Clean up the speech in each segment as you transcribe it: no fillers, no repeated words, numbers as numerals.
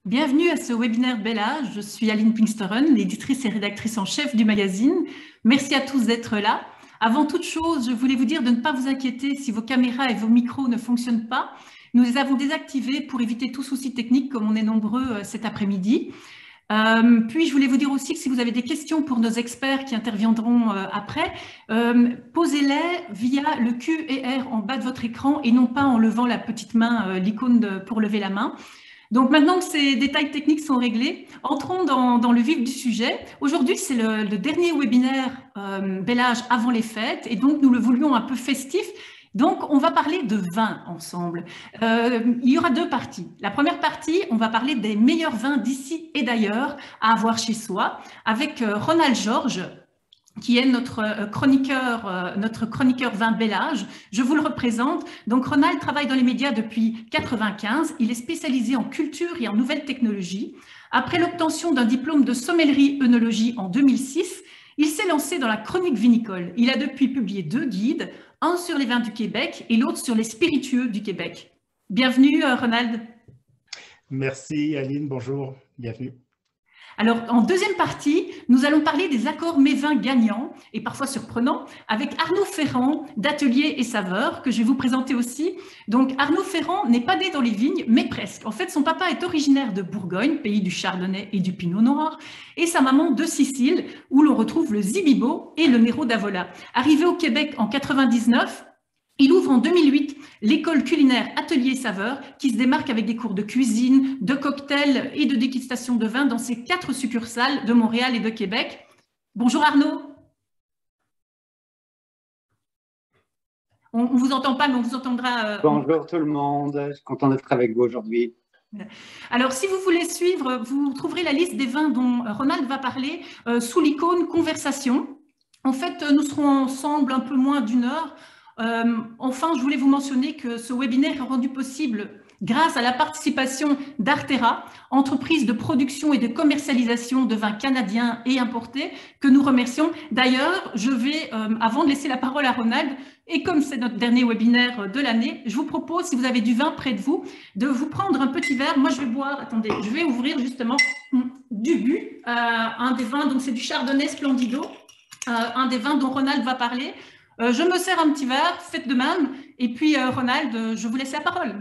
Bienvenue à ce webinaire Bel Âge. Je suis Aline Pinksteren, l'éditrice et rédactrice en chef du magazine. Merci à tous d'être là. Avant toute chose, je voulais vous dire de ne pas vous inquiéter si vos caméras et vos micros ne fonctionnent pas. Nous les avons désactivés pour éviter tout souci technique comme on est nombreux cet après-midi. Puis, je voulais vous dire aussi que si vous avez des questions pour nos experts qui interviendront après, posez-les via le Q et R en bas de votre écran et non pas en levant la petite main, l'icône pour lever la main. Donc maintenant que ces détails techniques sont réglés, entrons dans le vif du sujet. Aujourd'hui, c'est le dernier webinaire Bel Âge avant les fêtes et donc nous le voulions un peu festif. Donc on va parler de vin ensemble. Il y aura deux parties. La première partie, on va parler des meilleurs vins d'ici et d'ailleurs à avoir chez soi avec Ronald Georges, qui est notre chroniqueur vin Bel Âge. Je vous le représente. Donc, Ronald travaille dans les médias depuis 1995. Il est spécialisé en culture et en nouvelles technologies. Après l'obtention d'un diplôme de sommellerie-œnologie en 2006, il s'est lancé dans la chronique vinicole. Il a depuis publié 2 guides, un sur les vins du Québec et l'autre sur les spiritueux du Québec. Bienvenue, Ronald. Merci, Aline. Bonjour. Bienvenue. Alors, en deuxième partie, nous allons parler des accords mévins gagnants et parfois surprenants avec Arnaud Ferrand d'Atelier et Saveurs, que je vais vous présenter aussi. Donc, Arnaud Ferrand n'est pas né dans les vignes, mais presque. En fait, son papa est originaire de Bourgogne, pays du Chardonnay et du Pinot Noir, et sa maman de Sicile, où l'on retrouve le Zibibo et le Nero d'Avola. Arrivé au Québec en 99, il ouvre en 2008 l'école culinaire Atelier Saveurs qui se démarque avec des cours de cuisine, de cocktails et de dégustation de vin dans ses 4 succursales de Montréal et de Québec. Bonjour Arnaud. On ne vous entend pas, mais on vous entendra. Bonjour tout le monde, je suis content d'être avec vous aujourd'hui. Alors, si vous voulez suivre, vous trouverez la liste des vins dont Ronald va parler sous l'icône Conversation. En fait, nous serons ensemble un peu moins d'1 heure. Enfin, je voulais vous mentionner que ce webinaire est rendu possible grâce à la participation d'Artera, entreprise de production et de commercialisation de vins canadiens et importés, que nous remercions. D'ailleurs, je vais, avant de laisser la parole à Ronald, et comme c'est notre dernier webinaire de l'année, je vous propose, si vous avez du vin près de vous, de vous prendre un petit verre. Moi, je vais boire, attendez, je vais ouvrir justement du but, un des vins, donc c'est du Chardonnay Splendido, un des vins dont Ronald va parler. Je me sers un petit verre, faites de même. Et puis, Ronald, je vous laisse la parole.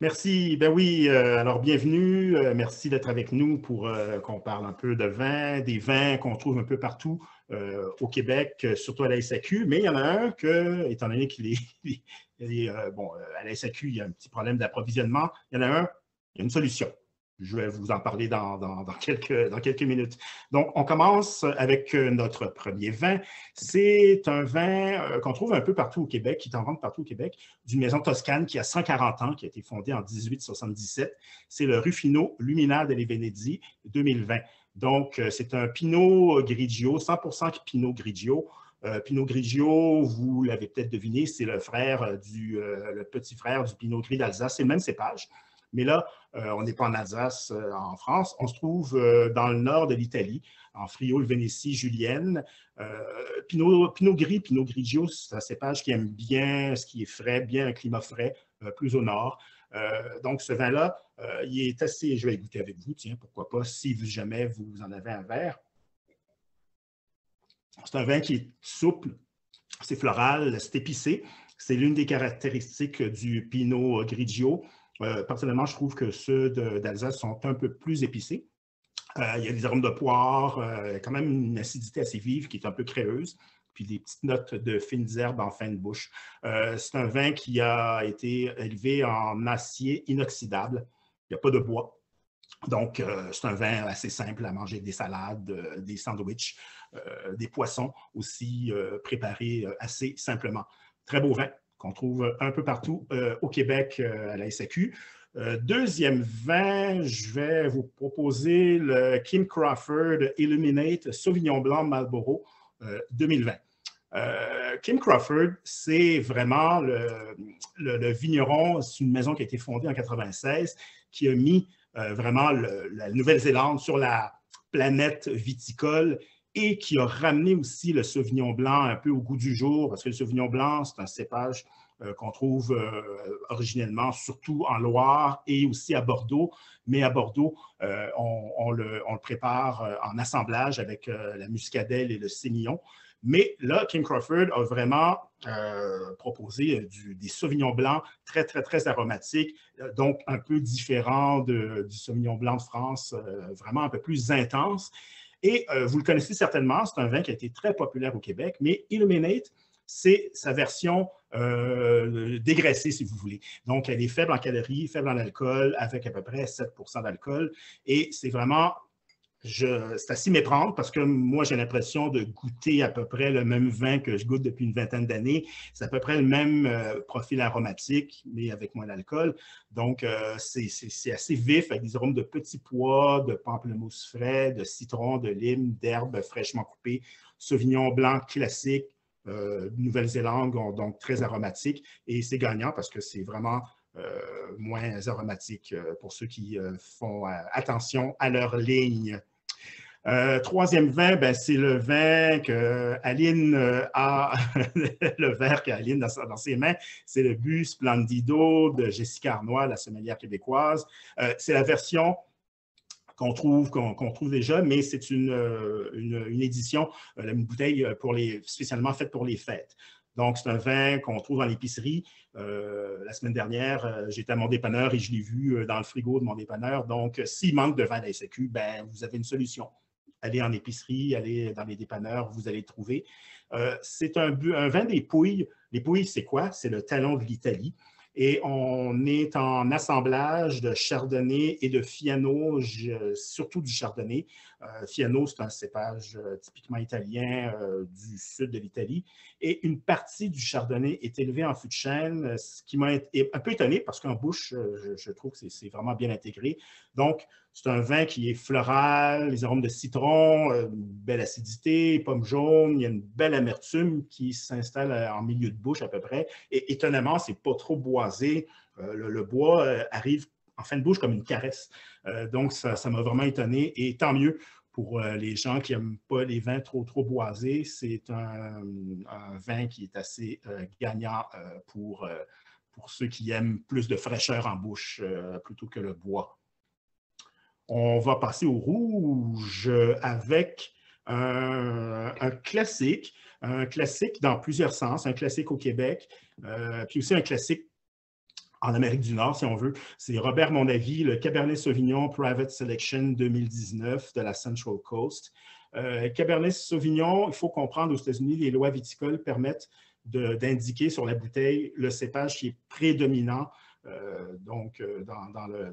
Merci. Ben oui, alors bienvenue. Merci d'être avec nous pour qu'on parle un peu de vin, des vins qu'on trouve un peu partout au Québec, surtout à la SAQ. Mais il y en a un que, étant donné qu'il est, à la SAQ, il y a un petit problème d'approvisionnement. Il y en a un, il y a une solution. Je vais vous en parler dans quelques minutes. Donc, on commence avec notre premier vin. C'est un vin qu'on trouve un peu partout au Québec, qui est en vente partout au Québec, d'une maison toscane qui a 140 ans, qui a été fondée en 1877. C'est le Ruffino Luminare delle Venezi 2020. Donc, c'est un Pinot Grigio, 100% Pinot Grigio. Pinot Grigio, vous l'avez peut-être deviné, c'est le petit frère du Pinot Gris d'Alsace. C'est le même cépage. Mais là, on n'est pas en Alsace, en France. On se trouve dans le nord de l'Italie, en Friaul-Vénétie julienne. Pinot Gris, Pinot Grigio, c'est un cépage qui aime bien ce qui est frais, bien un climat frais, plus au nord. Donc, ce vin-là, il est assez... Je vais goûter avec vous, tiens, pourquoi pas, si jamais vous en avez un verre. C'est un vin qui est souple, c'est floral, c'est épicé. C'est l'une des caractéristiques du Pinot Grigio. Personnellement, je trouve que ceux d'Alsace sont un peu plus épicés. Il y a des arômes de poire, quand même une acidité assez vive qui est un peu créeuse, puis des petites notes de fines herbes en fin de bouche. C'est un vin qui a été élevé en acier inoxydable. Il n'y a pas de bois. Donc, c'est un vin assez simple à manger des salades, des sandwichs, des poissons aussi préparés assez simplement. Très beau vin qu'on trouve un peu partout au Québec à la SAQ. Deuxième vin, je vais vous proposer le Kim Crawford Illuminate Sauvignon Blanc Marlborough 2020. Kim Crawford, c'est vraiment le vigneron, c'est une maison qui a été fondée en 1996, qui a mis vraiment la Nouvelle-Zélande sur la planète viticole et qui a ramené aussi le Sauvignon blanc un peu au goût du jour, parce que le Sauvignon blanc, c'est un cépage qu'on trouve originellement surtout en Loire et aussi à Bordeaux. Mais à Bordeaux, on le prépare en assemblage avec la muscadelle et le sémillon. Mais là, Kim Crawford a vraiment proposé des sauvignons blancs très, très, très aromatiques, donc un peu différents du sauvignon blanc de France, vraiment un peu plus intense. Et vous le connaissez certainement, c'est un vin qui a été très populaire au Québec, mais Illuminate, c'est sa version dégraissée, si vous voulez. Donc, elle est faible en calories, faible en alcool, avec à peu près 7 % d'alcool. Et c'est vraiment... c'est à s'y méprendre parce que moi, j'ai l'impression de goûter à peu près le même vin que je goûte depuis une vingtaine d'années. C'est à peu près le même profil aromatique, mais avec moins d'alcool. Donc, c'est assez vif, avec des arômes de petits pois, de pamplemousse frais, de citron, de lime, d'herbes fraîchement coupées, sauvignon blanc classique, Nouvelle-Zélande, donc très aromatique. Et c'est gagnant parce que c'est vraiment... moins aromatique pour ceux qui font attention à leur ligne. Troisième vin, ben, c'est le vin que Aline a, le verre qu'Aline a dans ses mains, c'est le Bus Splendido de Jessica Arnois, la sommelière québécoise. C'est la version qu'on trouve déjà, mais c'est une édition, une bouteille spécialement faite pour les fêtes. Donc, c'est un vin qu'on trouve dans l'épicerie. La semaine dernière, j'étais à mon dépanneur et je l'ai vu dans le frigo de mon dépanneur. Donc, s'il manque de vin à la SAQ, ben, vous avez une solution. Allez en épicerie, allez dans les dépanneurs, vous allez le trouver. C'est un vin des Pouilles. Les Pouilles, c'est quoi? C'est le talon de l'Italie. Et on est en assemblage de chardonnay et de fiano, surtout du chardonnay. Fiano, c'est un cépage typiquement italien du sud de l'Italie. Et une partie du chardonnay est élevée en fût de chêne, ce qui m'a un peu étonné parce qu'en bouche, je trouve que c'est vraiment bien intégré. Donc, c'est un vin qui est floral, les arômes de citron, une belle acidité, pomme jaune, il y a une belle amertume qui s'installe en milieu de bouche à peu près. Et étonnamment, c'est pas trop boisé. Le bois arrive en fin de bouche comme une caresse. Donc, ça m'a vraiment étonné. Et tant mieux pour les gens qui n'aiment pas les vins trop boisés. C'est un vin qui est assez gagnant pour ceux qui aiment plus de fraîcheur en bouche plutôt que le bois. On va passer au rouge avec un classique dans plusieurs sens, un classique au Québec, puis aussi un classique en Amérique du Nord, si on veut. C'est Robert Mondavi, le Cabernet Sauvignon Private Selection 2019 de la Central Coast. Cabernet Sauvignon, il faut comprendre, aux États-Unis, les lois viticoles permettent d'indiquer sur la bouteille le cépage qui est prédominant dans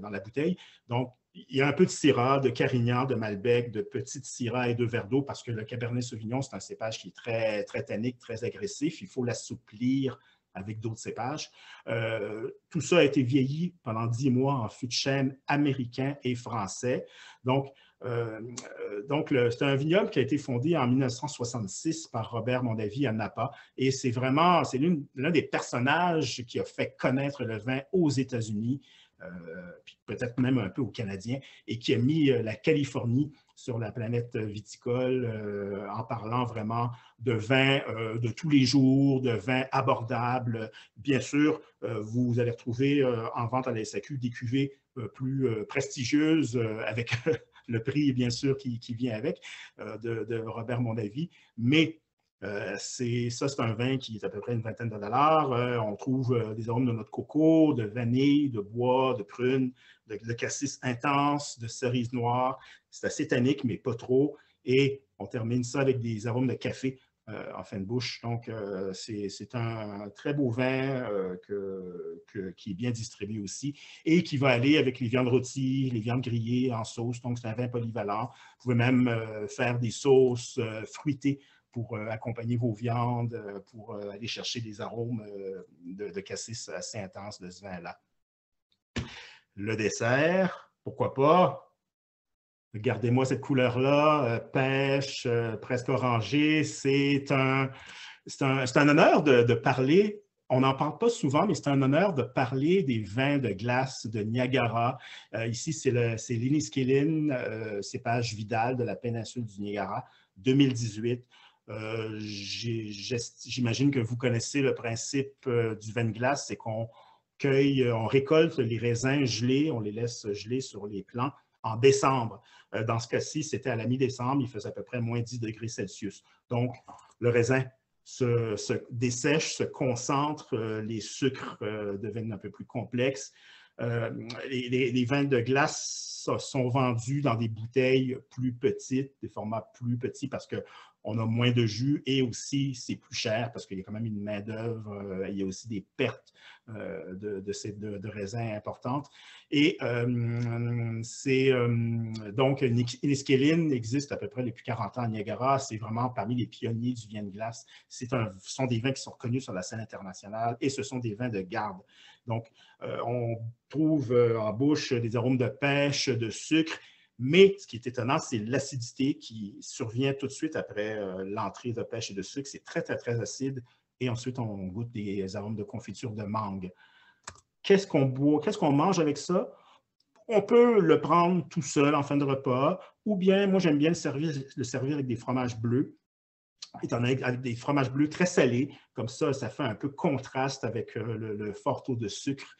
la bouteille. Donc, il y a un peu de Syrah, de Carignan, de Malbec, de petite Syrah et de verre d'eau parce que le Cabernet Sauvignon, c'est un cépage qui est très, très tannique, très agressif. Il faut l'assouplir avec d'autres cépages. Tout ça a été vieilli pendant 10 mois en fût de chêne américain et français. Donc, c'est un vignoble qui a été fondé en 1966 par Robert Mondavi à Napa. Et c'est l'un des personnages qui a fait connaître le vin aux États-Unis, puis peut-être même un peu aux Canadiens, et qui a mis la Californie sur la planète viticole en parlant vraiment de vins de tous les jours, de vins abordables. Bien sûr, vous allez retrouver en vente à la SAQ des cuvées plus prestigieuses avec le prix, bien sûr, qui vient avec, de Robert Mondavi. Mais c'est un vin qui est à peu près une vingtaine de dollars. On trouve des arômes de noix de coco, de vanille, de bois, de prune, de cassis intense, de cerise noire. C'est assez tannique, mais pas trop. Et on termine ça avec des arômes de café en fin de bouche. Donc, c'est un très beau vin qui est bien distribué aussi et qui va aller avec les viandes rôties, les viandes grillées en sauce. Donc, c'est un vin polyvalent. Vous pouvez même faire des sauces fruitées pour accompagner vos viandes, pour aller chercher des arômes de cassis assez intenses de ce vin-là. Le dessert, pourquoi pas? Regardez-moi cette couleur-là, pêche, presque orangée. C'est un honneur de parler. On n'en parle pas souvent, mais c'est un honneur de parler des vins de glace de Niagara. Ici, c'est l'Inniskillin, cépage Vidal de la péninsule du Niagara, 2018. J'imagine que vous connaissez le principe du vin de glace, c'est qu'on on récolte les raisins gelés, on les laisse geler sur les plants en décembre. Dans ce cas-ci, c'était à la mi-décembre, il faisait à peu près moins 10 degrés Celsius. Donc, le raisin se dessèche, se concentre, les sucres deviennent un peu plus complexes. Les vins de glace sont vendus dans des bouteilles plus petites, des formats plus petits parce qu'on a moins de jus et aussi c'est plus cher parce qu'il y a quand même une main-d'œuvre, il y a aussi des pertes de raisins importantes. Et donc, Niskanen existe à peu près depuis 40 ans à Niagara. C'est vraiment parmi les pionniers du vin de glace. Ce sont des vins qui sont reconnus sur la scène internationale et ce sont des vins de garde. Donc, on trouve en bouche des arômes de pêche, de sucre, mais ce qui est étonnant, c'est l'acidité qui survient tout de suite après l'entrée de pêche et de sucre. C'est très, très, très acide. Et ensuite, on goûte des arômes de confiture de mangue. Qu'est-ce qu'on boit? Qu'est-ce qu'on mange avec ça? On peut le prendre tout seul en fin de repas, ou bien, moi, j'aime bien le servir avec des fromages bleus. Étant donné avec des fromages bleus très salés, comme ça fait un peu contraste avec le fort taux de sucre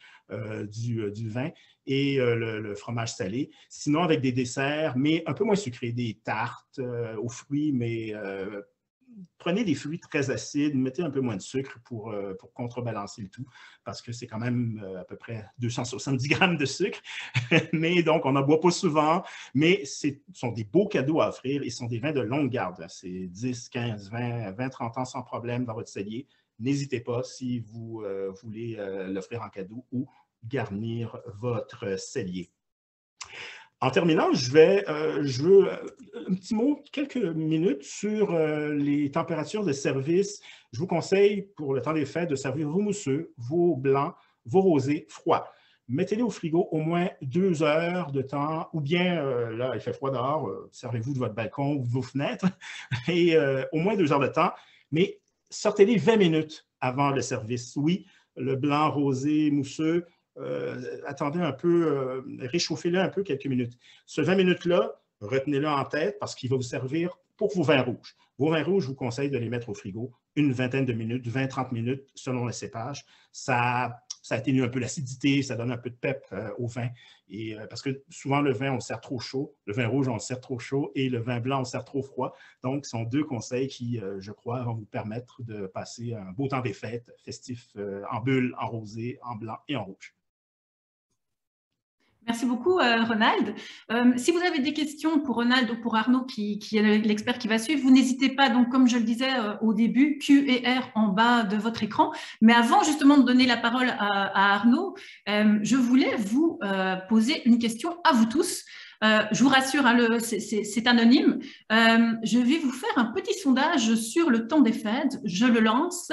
du vin et le fromage salé. Sinon, avec des desserts, mais un peu moins sucrés, des tartes aux fruits, mais prenez des fruits très acides, mettez un peu moins de sucre pour contrebalancer le tout, parce que c'est quand même à peu près 270 grammes de sucre. Mais donc, on n'en boit pas souvent, mais ce sont des beaux cadeaux à offrir et ce sont des vins de longue garde. C'est 10, 15, 20, 30 ans sans problème dans votre cellier. N'hésitez pas si vous voulez l'offrir en cadeau ou garnir votre cellier. En terminant, je veux un petit mot, quelques minutes sur les températures de service. Je vous conseille, pour le temps des fêtes, de servir vos mousseux, vos blancs, vos rosés froids. Mettez-les au frigo au moins 2 heures de temps, ou bien, là, il fait froid dehors, servez-vous de votre balcon ou de vos fenêtres, et au moins 2 heures de temps, mais sortez-les 20 minutes avant le service. Oui, le blanc, rosé, mousseux, attendez un peu, réchauffez-le un peu quelques minutes. Ce 20 minutes-là, retenez-le en tête parce qu'il va vous servir pour vos vins rouges. Vos vins rouges, je vous conseille de les mettre au frigo une vingtaine de minutes, 20-30 minutes selon le cépage. Ça atténue un peu l'acidité, ça donne un peu de pep au vin. Et, parce que souvent, le vin, on le sert trop chaud. Le vin rouge, on le sert trop chaud et le vin blanc, on le sert trop froid. Donc, ce sont 2 conseils qui, je crois, vont vous permettre de passer un beau temps des fêtes festifs en bulle, en rosé, en blanc et en rouge. Merci beaucoup, Ronald. Si vous avez des questions pour Ronald ou pour Arnaud, qui est l'expert qui va suivre, vous n'hésitez pas, donc, comme je le disais au début, Q et R en bas de votre écran. Mais avant justement de donner la parole à Arnaud, je voulais vous poser une question à vous tous. Je vous rassure, hein, c'est anonyme. Je vais vous faire un petit sondage sur le temps des fêtes. Je le lance.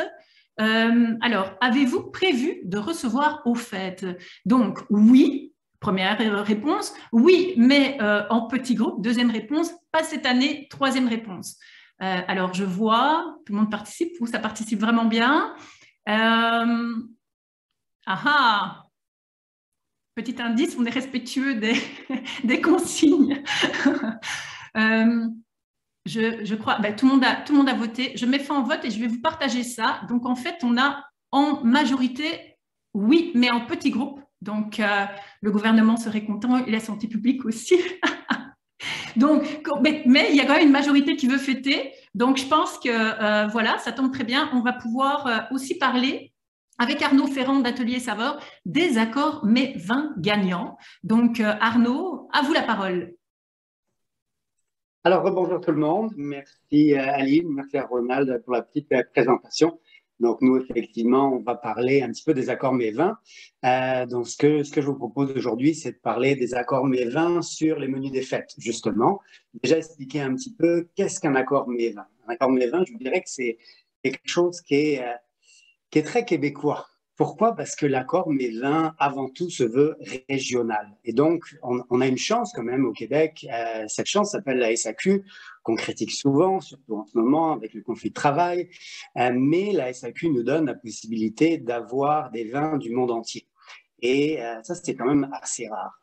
Alors, avez-vous prévu de recevoir aux fêtes? Donc, oui. Première réponse, oui, mais en petit groupe. Deuxième réponse, pas cette année. Troisième réponse. Alors, je vois, tout le monde participe, ou ça participe vraiment bien. Petit indice, on est respectueux des consignes. Je crois, tout le monde a voté. Je mets fin au vote et je vais vous partager ça. Donc, en fait, on a en majorité, oui, mais en petit groupe. Donc, le gouvernement serait content et la santé publique aussi. Donc, mais il y a quand même une majorité qui veut fêter. Donc, je pense que, voilà, ça tombe très bien. On va pouvoir aussi parler avec Arnaud Ferrand d'Atelier Saveur des accords mais vins gagnants. Donc, Arnaud, à vous la parole. Alors, bonjour tout le monde. Merci Aline, merci à Ronald pour la petite présentation. Donc, nous, effectivement, on va parler un petit peu des accords mets-vins. Donc, ce que je vous propose aujourd'hui, c'est de parler des accords mets-vins sur les menus des fêtes, justement. Déjà, expliquer un petit peu qu'est-ce qu'un accord mets-vin. Un accord mets-vin, je vous dirais que c'est quelque chose qui est très québécois. Pourquoi? Parce que l'accord mets-vin, avant tout, se veut régional. Et donc, on a une chance quand même au Québec. Cette chance s'appelle la SAQ, qu'on critique souvent, surtout en ce moment avec le conflit de travail. Mais la SAQ nous donne la possibilité d'avoir des vins du monde entier. Et ça, c'est quand même assez rare.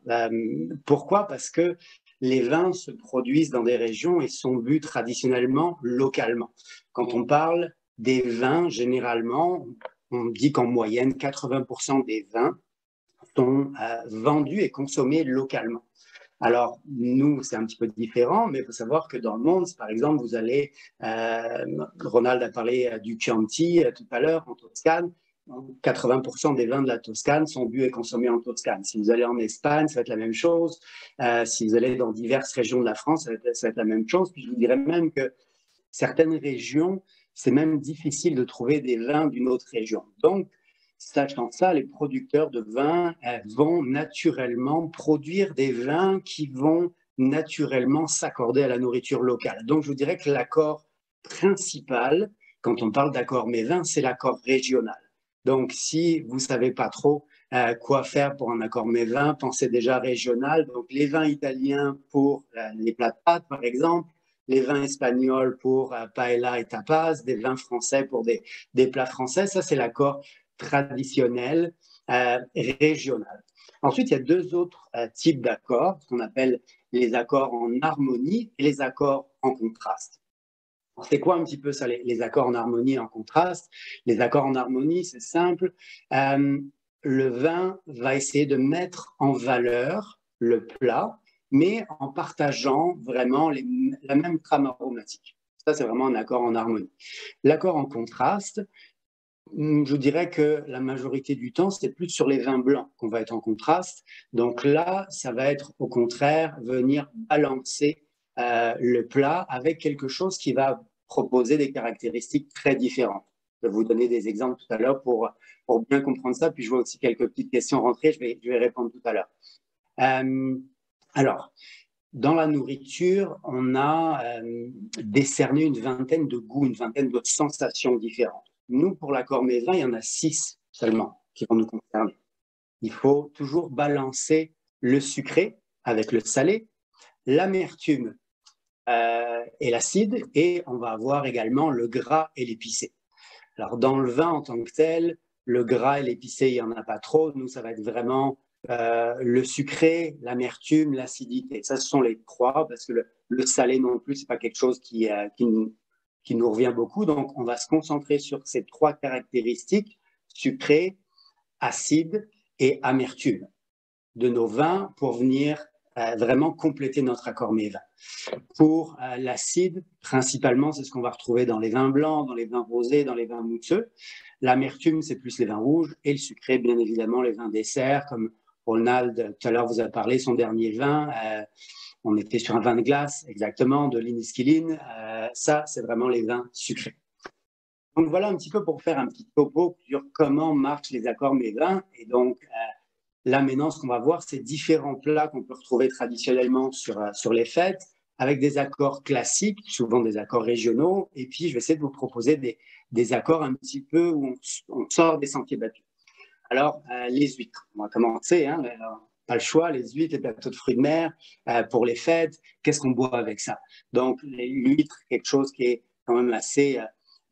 Pourquoi? Parce que les vins se produisent dans des régions et sont bu traditionnellement localement. Quand on parle des vins, généralement, on dit qu'en moyenne, 80% des vins sont vendus et consommés localement. Alors, nous, c'est un petit peu différent, mais il faut savoir que dans le monde, par exemple, vous allez, Ronald a parlé du Chianti tout à l'heure, en Toscane, 80% des vins de la Toscane sont bu et consommés en Toscane. Si vous allez en Espagne, ça va être la même chose. Si vous allez dans diverses régions de la France, ça va être la même chose. Puis je vous dirais même que certaines régions, c'est même difficile de trouver des vins d'une autre région. Donc, sachant ça, les producteurs de vins vont naturellement produire des vins qui vont naturellement s'accorder à la nourriture locale. Donc, je vous dirais que l'accord principal, quand on parle d'accord mes vins, c'est l'accord régional. Donc, si vous ne savez pas trop quoi faire pour un accord mes vins, pensez déjà régional. Donc, les vins italiens pour les plats de pâtes, par exemple, les vins espagnols pour paella et tapas, des vins français pour des plats français. Ça, c'est l'accord traditionnel régional. Ensuite, il y a deux autres types d'accords, ce qu'on appelle les accords en harmonie et les accords en contraste. C'est quoi un petit peu ça, les accords en harmonie et en contraste? Les accords en harmonie, c'est simple. Le vin va essayer de mettre en valeur le plat, mais en partageant vraiment la même trame aromatique. Ça, c'est vraiment un accord en harmonie. L'accord en contraste, je dirais que la majorité du temps, c'est plus sur les vins blancs qu'on va être en contraste. Donc là, ça va être au contraire venir balancer le plat avec quelque chose qui va proposer des caractéristiques très différentes. Je vais vous donner des exemples tout à l'heure pour bien comprendre ça. Puis je vois aussi quelques petites questions rentrer. Je vais répondre tout à l'heure. Alors, dans la nourriture, on a décerné une vingtaine de goûts, une vingtaine de sensations différentes. Nous, pour l'accord mes vins, il y en a 6 seulement qui vont nous concerner. Il faut toujours balancer le sucré avec le salé, l'amertume et l'acide, et on va avoir également le gras et l'épicé. Alors, dans le vin en tant que tel, le gras et l'épicé, il n'y en a pas trop. Nous, ça va être vraiment le sucré, l'amertume, l'acidité. Ça, ce sont les trois, parce que le salé non plus, ce n'est pas quelque chose qui nous revient beaucoup. Donc, on va se concentrer sur ces trois caractéristiques, sucré, acide et amertume, de nos vins pour venir vraiment compléter notre accord mes vins. Pour l'acide, principalement, c'est ce qu'on va retrouver dans les vins blancs, dans les vins rosés, dans les vins mousseux. L'amertume, c'est plus les vins rouges. Et le sucré, bien évidemment, les vins desserts, comme Ronald, tout à l'heure, vous a parlé, son dernier vin. On était sur un vin de glace, exactement, de l'Iniskilin. Ça, c'est vraiment les vins sucrés. Donc, voilà un petit peu pour faire un petit topo sur comment marchent les accords mes vins. Et donc, là, maintenant, ce qu'on va voir, c'est différents plats qu'on peut retrouver traditionnellement sur les fêtes, avec des accords classiques, souvent des accords régionaux. Et puis, je vais essayer de vous proposer des accords un petit peu où on sort des sentiers battus. Alors, les huîtres. On va commencer, hein, pas le choix, les huîtres, les plateaux de fruits de mer, pour les fêtes. Qu'est-ce qu'on boit avec ça? Donc, l'huître, quelque chose qui est quand même assez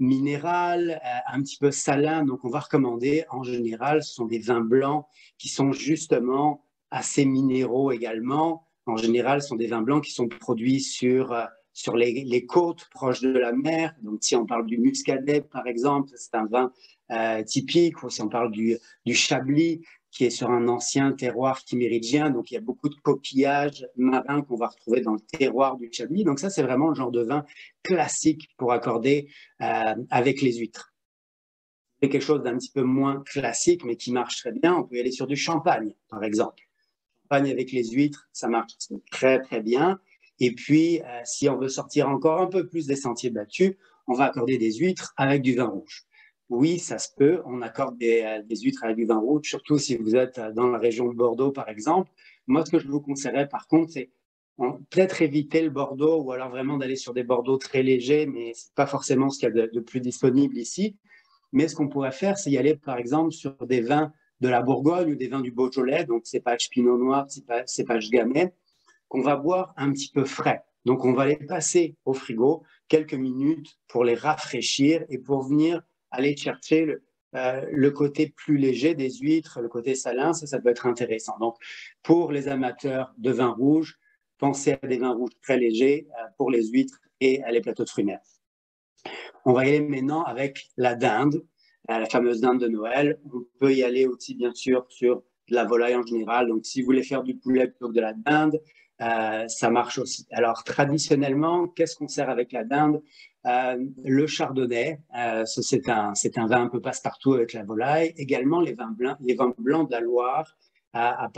minéral, un petit peu salin. Donc, on va recommander, en général, ce sont des vins blancs qui sont justement assez minéraux également. En général, ce sont des vins blancs qui sont produits sur les côtes proches de la mer. Donc, si on parle du muscadet, par exemple, c'est un vin typique. Ou si on parle du chablis, qui est sur un ancien terroir chiméridien. Donc, il y a beaucoup de coquillages marins qu'on va retrouver dans le terroir du Chablis. Donc, ça, c'est vraiment le genre de vin classique pour accorder avec les huîtres. C'est quelque chose d'un petit peu moins classique, mais qui marche très bien. On peut y aller sur du champagne, par exemple. Champagne avec les huîtres, ça marche très, très bien. Et puis, si on veut sortir encore un peu plus des sentiers battus, on va accorder des huîtres avec du vin rouge. Oui, ça se peut. On accorde des huîtres avec du vin rouge, surtout si vous êtes dans la région de Bordeaux, par exemple. Moi, ce que je vous conseillerais, par contre, c'est peut-être éviter le Bordeaux ou alors vraiment d'aller sur des Bordeaux très légers, mais ce n'est pas forcément ce qu'il y a de plus disponible ici. Mais ce qu'on pourrait faire, c'est y aller, par exemple, sur des vins de la Bourgogne ou des vins du Beaujolais, donc cépage Pinot Noir, cépage Gamay, qu'on va boire un petit peu frais. Donc, on va les passer au frigo quelques minutes pour les rafraîchir et pour venir aller chercher le côté plus léger des huîtres, le côté salin, ça peut être intéressant. Donc, pour les amateurs de vin rouge, pensez à des vins rouges très légers pour les huîtres et les plateaux de fruits mer. On va y aller maintenant avec la dinde, la fameuse dinde de Noël. On peut y aller aussi, bien sûr, sur de la volaille en général. Donc, si vous voulez faire du poulet plutôt que de la dinde, ça marche aussi. Alors, traditionnellement, qu'est-ce qu'on sert avec la dinde? Le chardonnay, c'est un vin un peu passe-partout avec la volaille. Également, les vins blancs de la Loire, à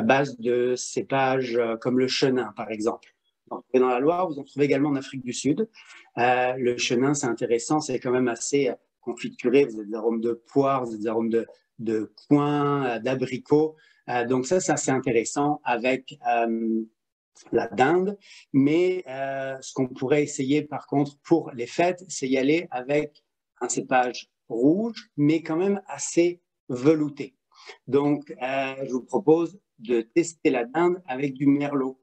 base de cépages comme le chenin, par exemple. Dans la Loire, vous en trouvez également en Afrique du Sud. Le chenin, c'est intéressant, c'est quand même assez confituré. Vous avez des arômes de poire, vous avez des arômes de coing, d'abricot. Donc ça, c'est assez intéressant avec la dinde. Mais ce qu'on pourrait essayer, par contre, pour les fêtes, c'est y aller avec un cépage rouge, mais quand même assez velouté. Donc, je vous propose de tester la dinde avec du merlot.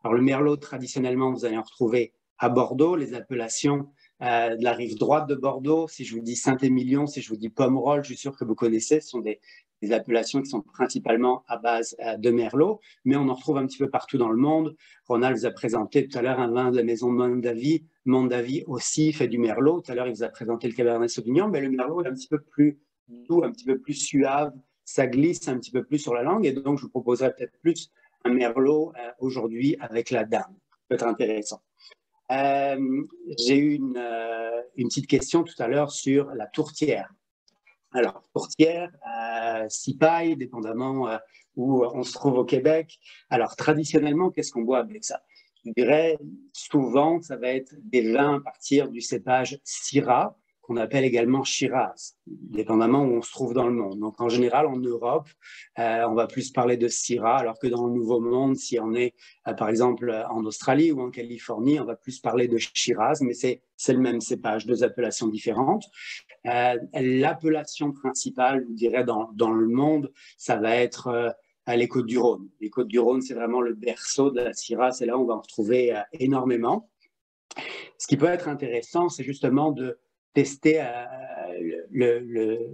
Alors, le merlot, traditionnellement, vous allez en retrouver à Bordeaux, les appellations de la rive droite de Bordeaux. Si je vous dis Saint-Émilion, si je vous dis Pomerol, je suis sûr que vous connaissez. Ce sont des appellations qui sont principalement à base de merlot, mais on en retrouve un petit peu partout dans le monde. Ronald vous a présenté tout à l'heure un vin de la maison Mondavi. Mondavi aussi fait du merlot. Tout à l'heure, il vous a présenté le Cabernet Sauvignon, mais le merlot est un petit peu plus doux, un petit peu plus suave. Ça glisse un petit peu plus sur la langue, et donc je vous proposerai peut-être plus un merlot aujourd'hui avec la dinde. Ça peut être intéressant. J'ai eu une petite question tout à l'heure sur la tourtière. Alors, tourtière, cipaille, dépendamment où on se trouve au Québec. Alors, traditionnellement, qu'est-ce qu'on boit avec ça? Je dirais, souvent, ça va être des vins à partir du cépage Syrah, qu'on appelle également Shiraz, dépendamment où on se trouve dans le monde. Donc, en général, en Europe, on va plus parler de Syrah, alors que dans le Nouveau Monde, si on est, par exemple, en Australie ou en Californie, on va plus parler de Shiraz, mais c'est le même cépage, deux appellations différentes. L'appellation principale, je dirais, dans le monde, ça va être les Côtes-du-Rhône. Les Côtes-du-Rhône, c'est vraiment le berceau de la Syrah, c'est là où on va en retrouver énormément. Ce qui peut être intéressant, c'est justement de tester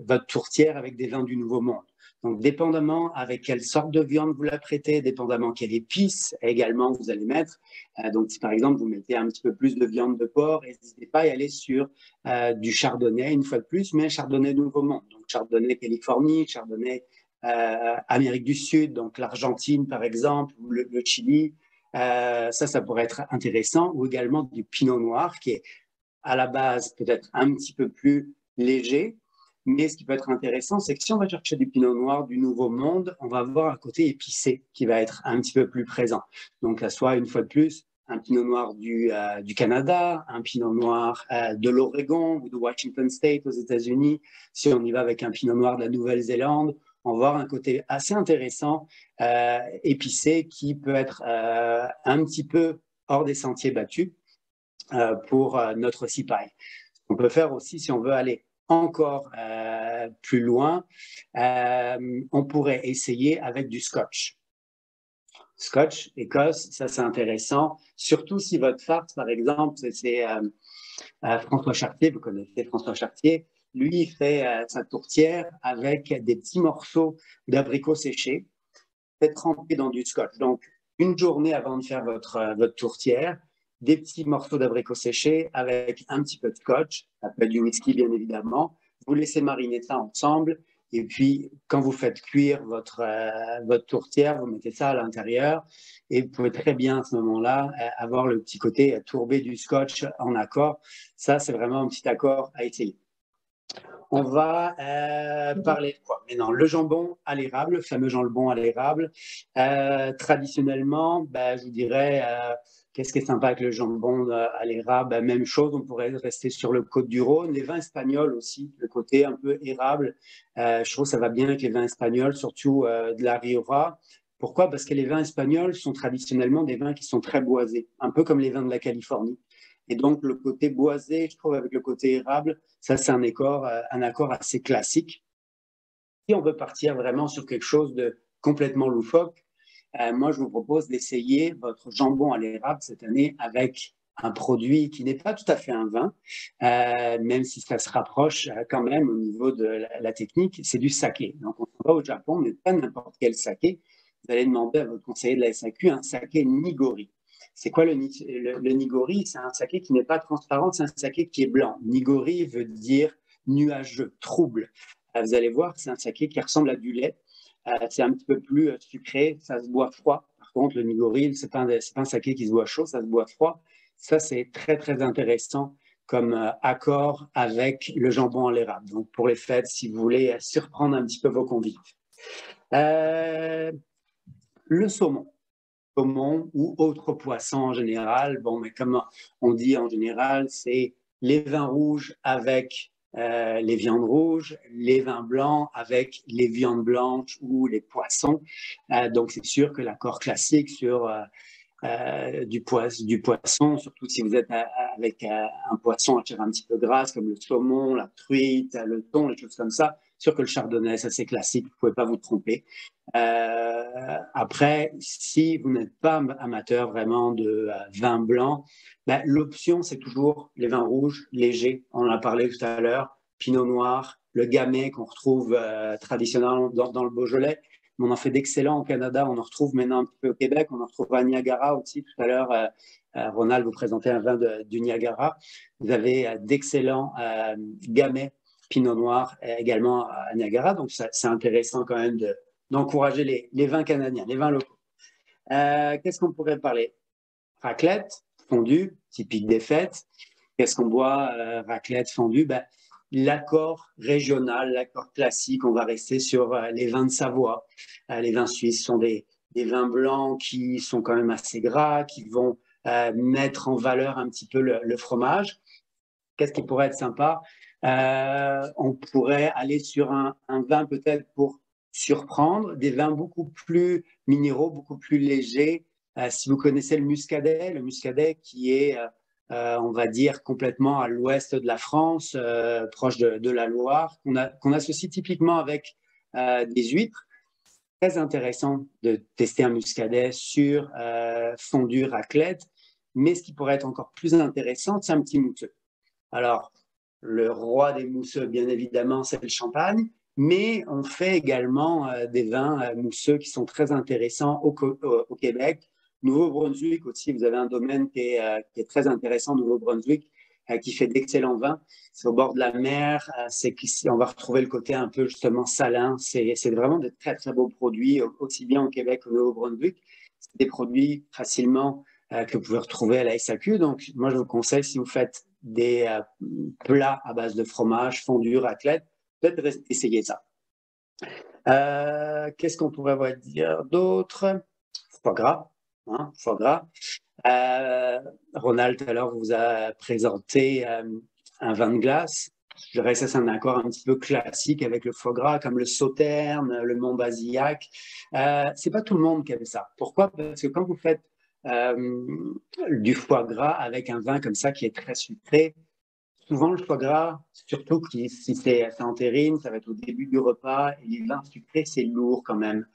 votre tourtière avec des vins du Nouveau Monde. Donc, dépendamment avec quelle sorte de viande vous l'apprêtez, dépendamment quelle épice également vous allez mettre. Donc, si par exemple vous mettez un petit peu plus de viande de porc, n'hésitez pas à y aller sur du chardonnay une fois de plus, mais un chardonnay Nouveau Monde. Donc, chardonnay Californie, chardonnay Amérique du Sud, donc l'Argentine par exemple, ou le Chili. Ça pourrait être intéressant, ou également du pinot noir qui est à la base peut-être un petit peu plus léger, mais ce qui peut être intéressant, c'est que si on va chercher du pinot noir du Nouveau Monde, on va avoir un côté épicé qui va être un petit peu plus présent. Donc, soit une fois de plus, un pinot noir du Canada, un pinot noir de l'Oregon ou de Washington State aux États-Unis. Si on y va avec un pinot noir de la Nouvelle-Zélande, on va avoir un côté assez intéressant, épicé, qui peut être un petit peu hors des sentiers battus pour notre cipaille. On peut faire aussi, si on veut aller encore plus loin, on pourrait essayer avec du scotch. Scotch, Écosse, ça c'est intéressant, surtout si votre farce, par exemple, c'est François Chartier, vous connaissez François Chartier, lui, il fait sa tourtière avec des petits morceaux d'abricots séchés, fait tremper dans du scotch. Donc, une journée avant de faire votre tourtière, des petits morceaux d'abricots séchés avec un petit peu de scotch, ça peut être du whisky bien évidemment. Vous laissez mariner ça ensemble et puis quand vous faites cuire votre tourtière, vous mettez ça à l'intérieur et vous pouvez très bien à ce moment-là avoir le petit côté tourbé du scotch en accord. Ça, c'est vraiment un petit accord à essayer. On va parler de quoi maintenant? Le jambon à l'érable, le fameux jambon à l'érable. Traditionnellement, je vous dirais, qu'est-ce qui est sympa avec le jambon à l'érable? Même chose, on pourrait rester sur le Côte-du-Rhône. Les vins espagnols aussi, le côté un peu érable. Je trouve que ça va bien avec les vins espagnols, surtout de la Rioja. Pourquoi? Parce que les vins espagnols sont traditionnellement des vins qui sont très boisés, un peu comme les vins de la Californie. Et donc, le côté boisé, je trouve, avec le côté érable, ça, c'est un accord assez classique. Si on veut partir vraiment sur quelque chose de complètement loufoque, moi, je vous propose d'essayer votre jambon à l'érable cette année avec un produit qui n'est pas tout à fait un vin, même si ça se rapproche quand même au niveau de la technique, c'est du saké. Donc, on va au Japon, mais pas n'importe quel saké, vous allez demander à votre conseiller de la SAQ un saké nigori. C'est quoi le nigori? C'est un saké qui n'est pas transparent, c'est un saké qui est blanc. Nigori veut dire nuageux, trouble. Vous allez voir, c'est un saké qui ressemble à du lait. C'est un petit peu plus sucré, ça se boit froid. Par contre, le nigori, c'est pas un saké qui se boit chaud, ça se boit froid. Ça, c'est très, très intéressant comme accord avec le jambon à l'érable. Donc, pour les fêtes, si vous voulez surprendre un petit peu vos convives. Le saumon ou autre poisson en général. Bon, mais comme on dit en général, c'est les vins rouges avec les viandes rouges, les vins blancs avec les viandes blanches ou les poissons. Donc, c'est sûr que l'accord classique sur du poisson, surtout si vous êtes avec un poisson à chair un petit peu grasse comme le saumon, la truite, le thon, les choses comme ça. Sûr que le chardonnay, ça c'est classique, vous ne pouvez pas vous tromper. Après, si vous n'êtes pas amateur vraiment de vin blanc, ben, l'option c'est toujours les vins rouges légers. On en a parlé tout à l'heure, Pinot Noir, le Gamay qu'on retrouve traditionnellement dans le Beaujolais. Mais on en fait d'excellents au Canada, on en retrouve maintenant un petit peu au Québec, on en retrouve à Niagara aussi. Tout à l'heure, Ronald vous présentait un vin du Niagara. Vous avez d'excellents Gamay, Pinot Noir également à Niagara. Donc, c'est intéressant quand même d'encourager les vins canadiens, les vins locaux. Qu'est-ce qu'on pourrait parler? Raclette, fondue, typique des fêtes. Qu'est-ce qu'on boit? Raclette, fondue. Ben, l'accord régional, l'accord classique, on va rester sur les vins de Savoie. Les vins suisses sont des vins blancs qui sont quand même assez gras, qui vont mettre en valeur un petit peu le fromage. Qu'est-ce qui pourrait être sympa? On pourrait aller sur un vin peut-être pour surprendre, des vins beaucoup plus minéraux, beaucoup plus légers. Si vous connaissez le muscadet qui est, on va dire, complètement à l'ouest de la France, proche de la Loire, qu'on associe typiquement avec des huîtres. Très intéressant de tester un muscadet sur fondue raclette, mais ce qui pourrait être encore plus intéressant, c'est un petit mousseux. Alors, le roi des mousseux, bien évidemment, c'est le champagne, mais on fait également des vins mousseux qui sont très intéressants au Québec. Nouveau-Brunswick aussi, vous avez un domaine qui est très intéressant, Nouveau-Brunswick, qui fait d'excellents vins. C'est au bord de la mer, on va retrouver le côté un peu justement salin. C'est vraiment de très, très beaux produits, aussi bien au Québec qu'au Nouveau-Brunswick. C'est des produits facilement que vous pouvez retrouver à la SAQ. Donc, moi, je vous conseille, si vous faites des plats à base de fromage, fondue, raclette, peut-être essayer ça. Qu'est-ce qu'on pourrait dire d'autre? Foie gras. Hein, foie gras. Ronald, tout à l'heure, vous a présenté un vin de glace. Je dirais que ça, c'est un accord un petit peu classique avec le foie gras, comme le Sauterne, le Montbazillac. C'est pas tout le monde qui aime ça. Pourquoi? Parce que quand vous faites du foie gras avec un vin comme ça qui est très sucré, souvent le foie gras, surtout si c'est en terrine, ça va être au début du repas, et les vins sucrés, c'est lourd quand même.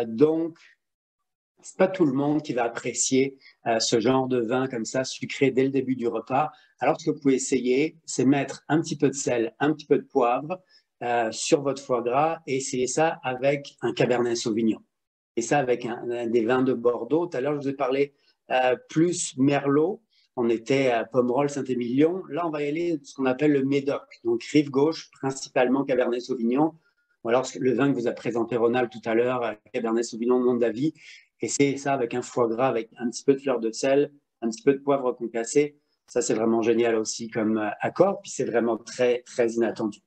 Donc, c'est pas tout le monde qui va apprécier ce genre de vin comme ça, sucré dès le début du repas. Alors, ce que vous pouvez essayer, c'est mettre un petit peu de sel, un petit peu de poivre sur votre foie gras et essayer ça avec un Cabernet Sauvignon. Et ça avec des vins de Bordeaux. Tout à l'heure, je vous ai parlé plus Merlot. On était à Pomerol, Saint-Émilion. Là, on va y aller ce qu'on appelle le Médoc. Donc, rive gauche, principalement Cabernet Sauvignon. Ou alors, le vin que vous a présenté Ronald tout à l'heure, Cabernet Sauvignon Mondavi. Essayez ça avec un foie gras, avec un petit peu de fleur de sel, un petit peu de poivre concassé. Ça, c'est vraiment génial aussi comme accord. Puis, c'est vraiment très, très inattendu.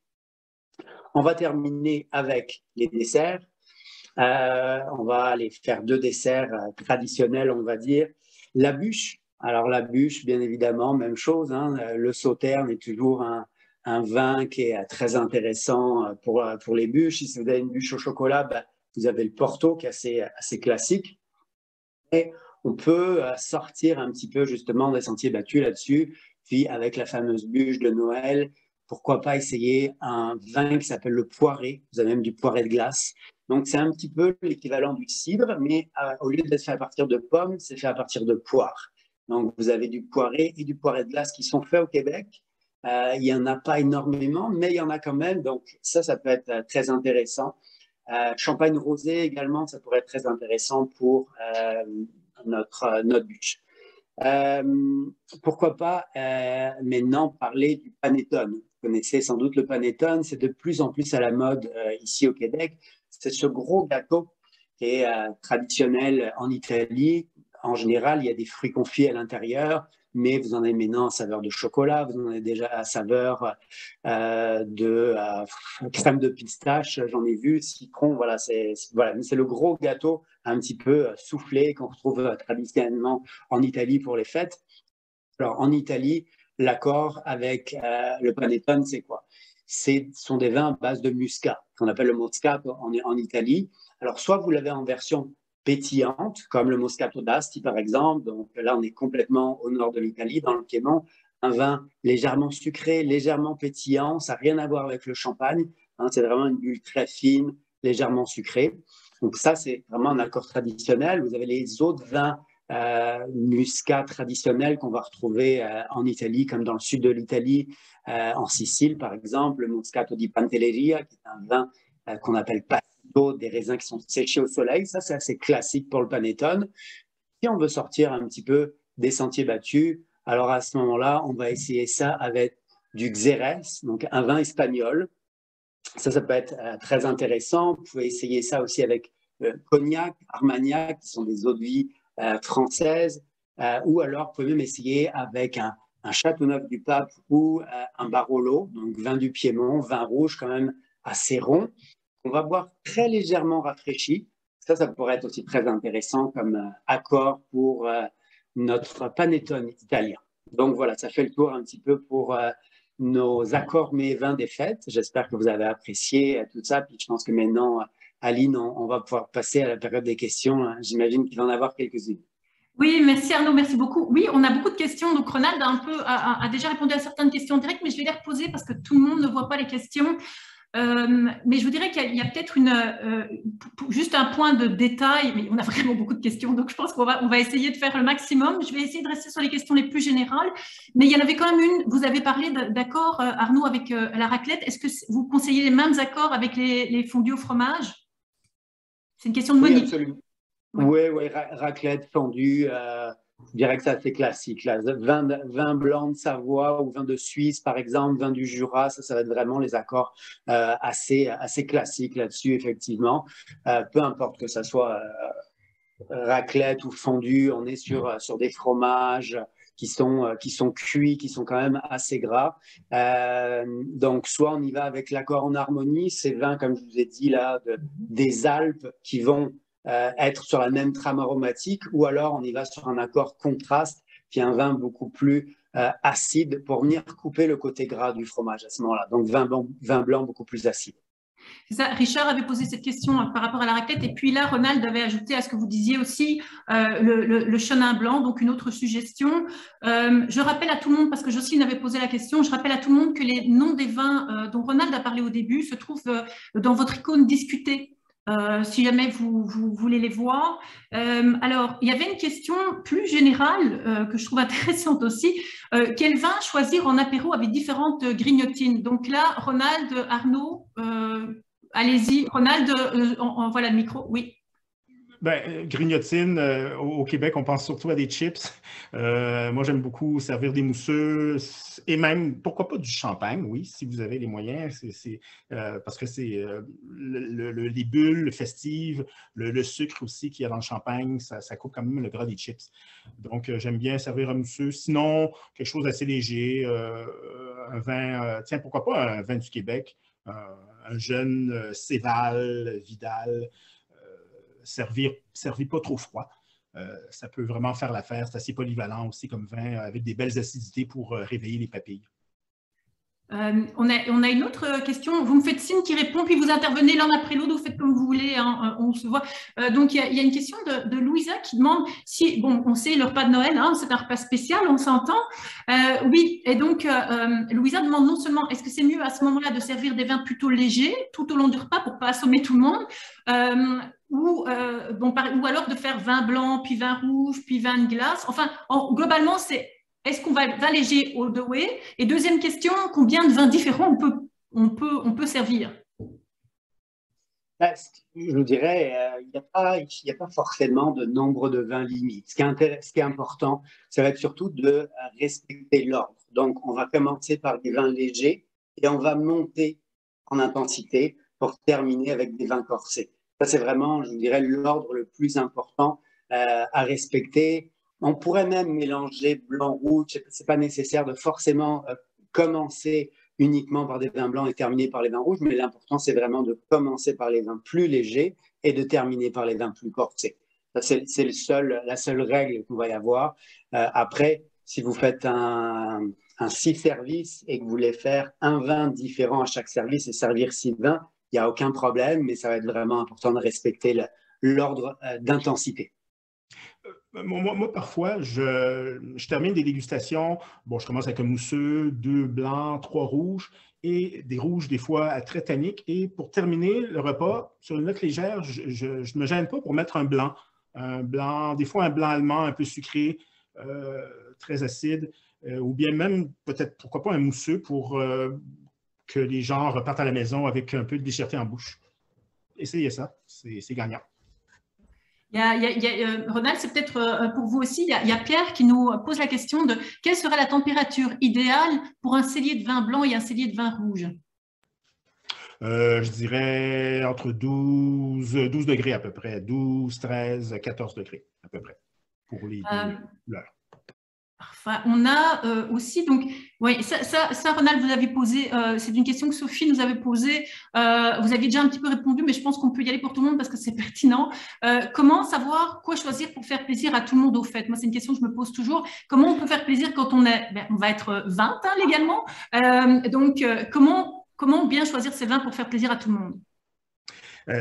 On va terminer avec les desserts. On va aller faire 2 desserts traditionnels, on va dire. La bûche. Alors, la bûche, bien évidemment, même chose. Hein, le Sauterne est toujours un vin qui est très intéressant pour les bûches. Si vous avez une bûche au chocolat, ben, vous avez le Porto qui est assez classique. Et on peut sortir un petit peu justement des sentiers battus là-dessus. Puis, avec la fameuse bûche de Noël, pourquoi pas essayer un vin qui s'appelle le Poiré. Vous avez même du Poiré de glace. Donc, c'est un petit peu l'équivalent du cidre, mais au lieu d'être fait à partir de pommes, c'est fait à partir de poires. Donc, vous avez du Poiré et du Poiré de glace qui sont faits au Québec. Il n'y en a pas énormément, mais il y en a quand même. Donc, ça peut être très intéressant. Champagne rosé également, ça pourrait être très intéressant pour notre bûche. Pourquoi pas maintenant parler du panettone. Vous connaissez sans doute le panettone, c'est de plus en plus à la mode ici au Québec. C'est ce gros gâteau qui est traditionnel en Italie. En général, il y a des fruits confits à l'intérieur, mais vous en avez maintenant à saveur de chocolat, vous en avez déjà à saveur de crème de pistache, j'en ai vu, citron, voilà, c'est le gros gâteau un petit peu soufflé qu'on retrouve traditionnellement en Italie pour les fêtes. Alors, en Italie, l'accord avec le panettone, c'est quoi? Ce sont des vins à base de muscat, qu'on appelle le Moscato en Italie. Alors, soit vous l'avez en version pétillante, comme le Moscato d'Asti, par exemple. Donc là, on est complètement au nord de l'Italie, dans le Piémont. Un vin légèrement sucré, légèrement pétillant. Ça n'a rien à voir avec le champagne. Hein, c'est vraiment une bulle très fine, légèrement sucrée. Donc ça, c'est vraiment un accord traditionnel. Vous avez les autres vins muscat traditionnels qu'on va retrouver en Italie, comme dans le sud de l'Italie, en Sicile, par exemple, le Moscato di Pantelleria, qui est un vin qu'on appelle passito, des raisins qui sont séchés au soleil. Ça, c'est assez classique pour le panettone. Si on veut sortir un petit peu des sentiers battus, alors à ce moment-là, on va essayer ça avec du Xérès, donc un vin espagnol. Ça peut être très intéressant. Vous pouvez essayer ça aussi avec Cognac, Armagnac, qui sont des eaux de vie françaises, ou alors vous pouvez même essayer avec un Châteauneuf-du-Pape ou un Barolo, donc vin du Piémont, vin rouge quand même assez rond, qu'on va boire très légèrement rafraîchi. Ça pourrait être aussi très intéressant comme accord pour notre panettone italien. Donc voilà, ça fait le tour un petit peu pour nos accords mets vins des fêtes. J'espère que vous avez apprécié tout ça. Puis je pense que maintenant, Aline, on va pouvoir passer à la période des questions. J'imagine qu'il va en avoir quelques-unes. Oui, merci Arnaud, merci beaucoup. Oui, on a beaucoup de questions. Donc Ronald a déjà répondu à certaines questions directes, mais je vais les reposer parce que tout le monde ne voit pas les questions. Mais je vous dirais qu'il y a peut-être juste un point de détail, mais on a vraiment beaucoup de questions, donc je pense qu'on va essayer de faire le maximum. Je vais essayer de rester sur les questions les plus générales, mais il y en avait quand même une. Vous avez parlé d'accords, Arnaud, avec la raclette. Est-ce que vous conseillez les mêmes accords avec les fondus au fromage? C'est une question de Monique. Oui, absolument. Oui, raclette, fondue, je dirais que c'est assez classique. Là. Vin blanc de Savoie ou vin de Suisse, par exemple, vin du Jura, ça va être vraiment les accords assez classiques là-dessus, effectivement. Peu importe que ça soit raclette ou fondue, on est sur des fromages qui sont cuits, qui sont quand même assez gras. Donc, soit on y va avec l'accord en harmonie, ces vins, comme je vous ai dit, là, des Alpes qui vont être sur la même trame aromatique, ou alors on y va sur un accord contraste, qui est un vin beaucoup plus acide pour venir couper le côté gras du fromage à ce moment-là. Donc, vin blanc beaucoup plus acide. C'est ça. Richard avait posé cette question par rapport à la raclette, et puis là, Ronald avait ajouté à ce que vous disiez aussi le chenin blanc, donc une autre suggestion. Je rappelle à tout le monde, parce que Jocelyne avait posé la question, je rappelle à tout le monde que les noms des vins dont Ronald a parlé au début se trouvent dans votre icône discutée. Si jamais vous voulez les voir. Alors, il y avait une question plus générale que je trouve intéressante aussi. Quel vin choisir en apéro avec différentes grignotines? Donc là, Ronald, Arnaud, allez-y. Ronald, voilà le micro. Oui. Ben, grignotine, au Québec, on pense surtout à des chips. Moi, j'aime beaucoup servir des mousseux et même, pourquoi pas, du champagne, oui, si vous avez les moyens. Parce que c'est les bulles festives, le sucre aussi qu'il y a dans le champagne, ça coupe quand même le gras des chips. Donc, j'aime bien servir un mousseux. Sinon, quelque chose d'assez léger, un vin, tiens, pourquoi pas un vin du Québec, un jeune Céval, Vidal. Servir pas trop froid. Ça peut vraiment faire l'affaire. C'est assez polyvalent aussi comme vin avec des belles acidités pour réveiller les papilles. On a une autre question. Vous me faites signe qui répond, puis vous intervenez l'un après l'autre, vous faites comme vous voulez, hein, on se voit. Donc, il y a une question de Louisa qui demande si, bon, on sait le repas de Noël, hein, c'est un repas spécial, on s'entend. Oui, et donc, Louisa demande non seulement est-ce que c'est mieux à ce moment-là de servir des vins plutôt légers tout au long du repas pour ne pas assommer tout le monde, ou alors de faire vin blanc, puis vin rouge, puis vin de glace. Enfin, globalement, c'est est-ce qu'on va vin léger all the way? Et deuxième question, combien de vins différents on peut servir? Je vous dirais, il n'y a pas forcément de nombre de vins limite. Ce qui est important, ça va être surtout de respecter l'ordre. Donc, on va commencer par des vins légers et on va monter en intensité pour terminer avec des vins corsés. Ça, c'est vraiment, je vous dirais, l'ordre le plus important à respecter. On pourrait même mélanger blanc-rouge. Ce n'est pas nécessaire de forcément commencer uniquement par des vins blancs et terminer par les vins rouges, mais l'important, c'est vraiment de commencer par les vins plus légers et de terminer par les vins plus corsés. Ça, c'est la seule règle qu'on va y avoir. Après, si vous faites un 6 services et que vous voulez faire un vin différent à chaque service et servir 6 vins, il n'y a aucun problème, mais ça va être vraiment important de respecter l'ordre d'intensité. Moi, parfois, je termine des dégustations. Bon, je commence avec un mousseux, 2 blancs, 3 rouges et des rouges, des fois, très tanniques. Et pour terminer le repas, sur une note légère, je ne me gêne pas pour mettre un blanc. Un blanc, des fois un blanc allemand un peu sucré, très acide, ou bien même, peut-être, pourquoi pas un mousseux pour que les gens repartent à la maison avec un peu de légèreté en bouche. Essayez ça, c'est gagnant. Ronald, c'est peut-être pour vous aussi, il y a Pierre qui nous pose la question de quelle serait la température idéale pour un cellier de vin blanc et un cellier de vin rouge? Je dirais entre 12 degrés à peu près, 12, 13, 14 degrés à peu près pour les deux couleurs. Enfin, on a aussi, donc, oui, ça, Ronald, vous avez posé, c'est une question que Sophie nous avait posée. Vous aviez déjà un petit peu répondu, mais je pense qu'on peut y aller pour tout le monde parce que c'est pertinent. Comment savoir quoi choisir pour faire plaisir à tout le monde au fait? Moi, c'est une question que je me pose toujours. Comment on peut faire plaisir quand on va être 20 hein, légalement. Donc, comment bien choisir ces vins pour faire plaisir à tout le monde?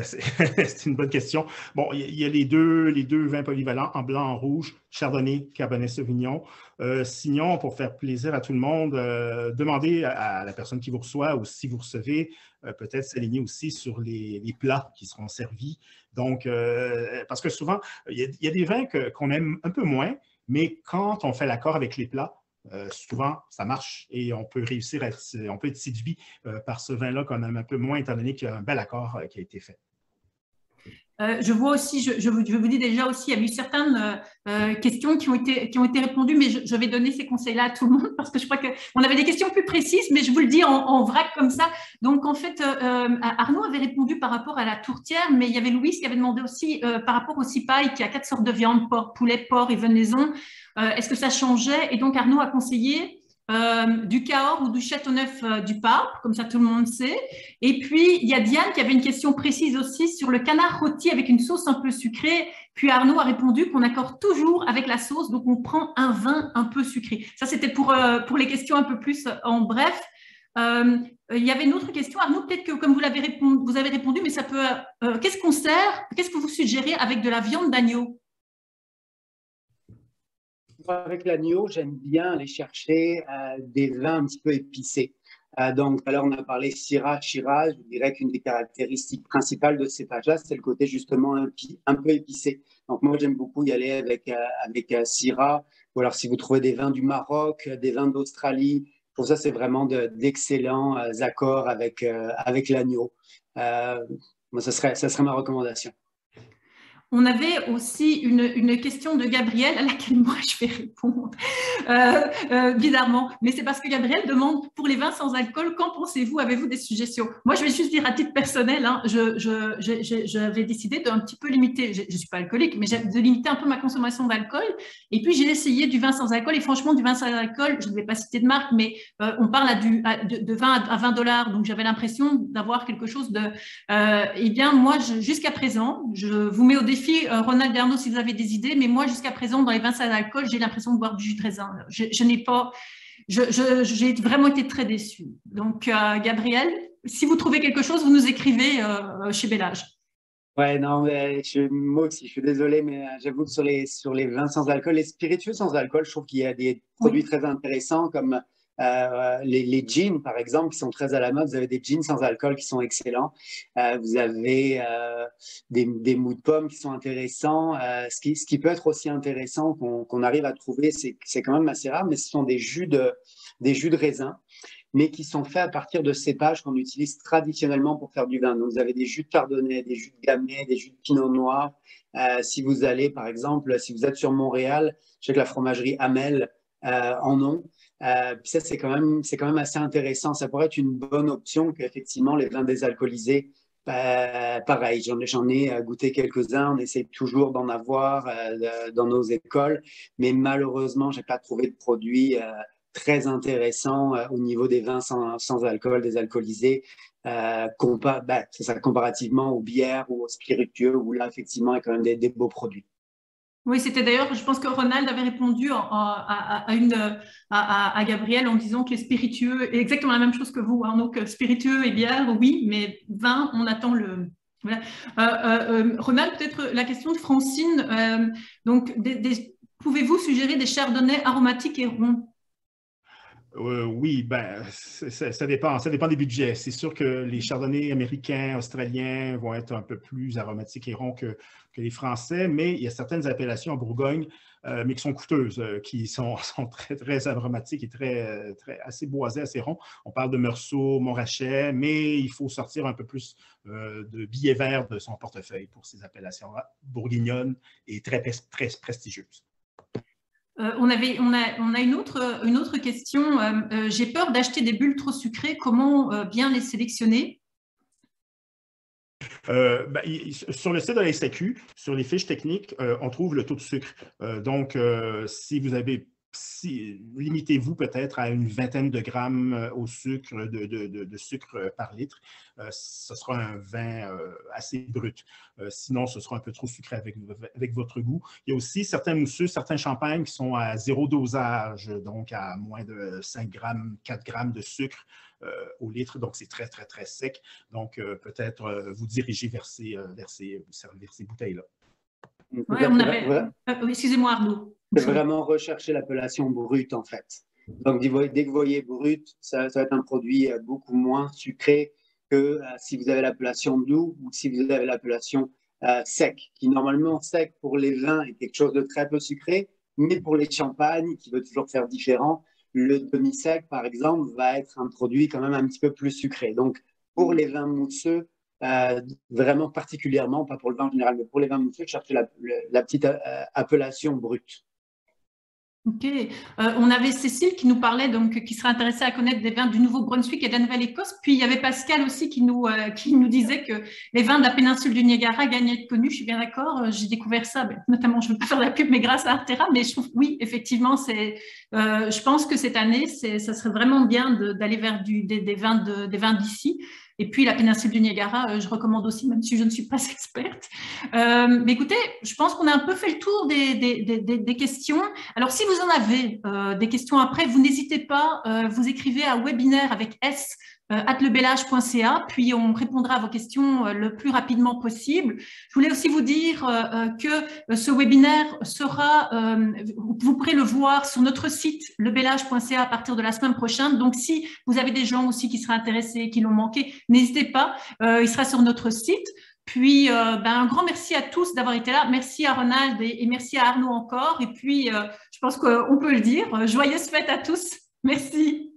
C'est une bonne question. Bon, il y a les deux vins polyvalents, en blanc, en rouge, Chardonnay, Cabernet Sauvignon. Sinon, pour faire plaisir à tout le monde, demandez à la personne qui vous reçoit ou si vous recevez, peut-être s'aligner aussi sur les plats qui seront servis. Donc, parce que souvent, il y a des vins qu'on aime un peu moins, mais quand on fait l'accord avec les plats, souvent, ça marche et on peut réussir, on peut être séduit par ce vin-là qu'on aime un peu moins, étant donné qu'il y a un bel accord qui a été fait. Je vois aussi, je vous dis déjà aussi, il y a eu certaines questions qui ont été répondues, mais je vais donner ces conseils-là à tout le monde parce que je crois qu'on avait des questions plus précises, mais je vous le dis en vrac comme ça. Donc, en fait, Arnaud avait répondu par rapport à la tourtière, mais il y avait Louis qui avait demandé aussi par rapport au cipaille qui a 4 sortes de viande, porc, poulet, porc et venaison. Est-ce que ça changeait? Et donc, Arnaud a conseillé du Cahors ou du Châteauneuf du Pape, comme ça tout le monde sait. Et puis, il y a Diane qui avait une question précise aussi sur le canard rôti avec une sauce un peu sucrée. Puis Arnaud a répondu qu'on accorde toujours avec la sauce, donc on prend un vin un peu sucré. Ça, c'était pour les questions un peu plus en bref. Il y avait une autre question, Arnaud, peut-être que comme vous avez répondu, mais ça peut... qu'est-ce qu'on sert? Qu'est-ce que vous suggérez avec de la viande d'agneau? Avec l'agneau, j'aime bien aller chercher des vins un petit peu épicés. Donc, alors on a parlé Syrah, Shiraz. Je dirais qu'une des caractéristiques principales de ces cépages-là, c'est le côté justement un peu épicé. Donc, moi, j'aime beaucoup y aller avec Syrah. Ou alors, si vous trouvez des vins du Maroc, des vins d'Australie, pour ça, c'est vraiment d'excellents accords avec l'agneau. Moi, ça serait ma recommandation. On avait aussi une question de Gabriel à laquelle moi je vais répondre bizarrement, mais c'est parce que Gabriel demande pour les vins sans alcool, qu'en pensez-vous? Avez-vous des suggestions? Moi je vais juste dire à titre personnel, hein, j'avais décidé d'un petit peu limiter, je ne suis pas alcoolique, mais de limiter un peu ma consommation d'alcool et puis j'ai essayé du vin sans alcool et franchement du vin sans alcool, je ne vais pas citer de marque, mais on parle de 20 à $20, donc j'avais l'impression d'avoir quelque chose de... eh bien moi jusqu'à présent, je vous mets au défi Ronald et Arnaud, si vous avez des idées, mais moi, jusqu'à présent, dans les vins sans alcool, j'ai l'impression de boire du jus de raisin. J'ai vraiment été très déçue. Donc, Gabriel, si vous trouvez quelque chose, vous nous écrivez chez Bellage. Ouais, non, moi aussi, je suis désolé, mais j'avoue que sur les vins sans alcool, les spiritueux sans alcool, je trouve qu'il y a des produits très intéressants comme les gins, par exemple, qui sont très à la mode. Vous avez des gins sans alcool qui sont excellents. Vous avez des mous de pommes qui sont intéressants. Ce qui peut être aussi intéressant qu'on arrive à trouver, c'est quand même assez rare, mais ce sont des jus de raisin. mais qui sont faits à partir de cépages qu'on utilise traditionnellement pour faire du vin. Donc, vous avez des jus de chardonnay, des jus de gamay, des jus de pinot noir. Si vous allez, par exemple, si vous êtes sur Montréal, je sais que la fromagerie Hamel en ont. Puis ça, c'est quand même assez intéressant. Ça pourrait être une bonne option qu'effectivement les vins désalcoolisés. Pareil, j'en ai goûté quelques-uns. On essaie toujours d'en avoir dans nos écoles, mais malheureusement, j'ai pas trouvé de produit très intéressant au niveau des vins sans alcool, désalcoolisés, c'est ça, comparativement aux bières ou aux spiritueux, où là, effectivement, il y a quand même des beaux produits. Oui, c'était d'ailleurs, je pense que Ronald avait répondu à Gabriel en disant que les spiritueux, est exactement la même chose que vous, hein, donc spiritueux et bière, oui, mais vin, on attend le… Voilà. Ronald, peut-être la question de Francine, donc pouvez-vous suggérer des chardonnays aromatiques et ronds? Oui, ben, ça dépend des budgets. C'est sûr que les chardonnays américains, australiens vont être un peu plus aromatiques et ronds que les Français, mais il y a certaines appellations en Bourgogne, mais qui sont coûteuses, qui sont très, très aromatiques et assez boisées, assez ronds. On parle de Meursault, Montrachet, mais il faut sortir un peu plus de billets verts de son portefeuille pour ces appellations-là, bourguignonnes et très prestigieuses. On a une autre question. J'ai peur d'acheter des bulles trop sucrées. Comment bien les sélectionner? Sur le site de la SAQ, sur les fiches techniques, on trouve le taux de sucre. Donc, limitez-vous peut-être à une vingtaine de grammes au sucre, de sucre par litre. Ce sera un vin assez brut. Sinon, ce sera un peu trop sucré avec votre goût. Il y a aussi certains mousseux, certains champagnes qui sont à 0 dosage, donc à moins de 5 grammes, 4 grammes de sucre au litre. Donc, c'est très, très, très sec. Donc, peut-être vous diriger vers ces bouteilles-là. Ouais, excusez-moi, Arnaud. C'est vraiment rechercher l'appellation brute, en fait. Donc, dès que vous voyez brut, ça va être un produit beaucoup moins sucré que si vous avez l'appellation doux ou si vous avez l'appellation sec, qui normalement, sec pour les vins est quelque chose de très peu sucré, mais pour les champagnes, qui veut toujours faire différent, le demi-sec, par exemple, va être un produit quand même un petit peu plus sucré. Donc, pour les vins mousseux, vraiment particulièrement, pas pour le vin en général, mais pour les vins mousseux, cherchez la petite appellation brute. Ok. On avait Cécile qui nous parlait, donc, qui serait intéressée à connaître des vins du Nouveau-Brunswick et de la Nouvelle-Écosse. Puis il y avait Pascal aussi qui nous disait que les vins de la péninsule du Niagara gagnaient à être connus. Je suis bien d'accord. J'ai découvert ça, notamment, je ne veux pas faire de la pub, mais grâce à Artera. Mais je trouve, oui, effectivement, je pense que cette année, ça serait vraiment bien d'aller vers des vins d'ici. Et puis, la péninsule du Niagara, je recommande aussi, même si je ne suis pas experte. Mais écoutez, je pense qu'on a un peu fait le tour des questions. Alors, si vous en avez des questions après, vous n'hésitez pas, vous écrivez à webinaire avec S @lebellage.ca, puis on répondra à vos questions le plus rapidement possible. Je voulais aussi vous dire que ce webinaire sera, vous pourrez le voir sur notre site lebellage.ca à partir de la semaine prochaine. Donc, si vous avez des gens aussi qui seraient intéressés, qui l'ont manqué, n'hésitez pas, il sera sur notre site. Puis, un grand merci à tous d'avoir été là. Merci à Ronald et merci à Arnaud encore. Et puis, je pense qu'on peut le dire, joyeuses fêtes à tous. Merci.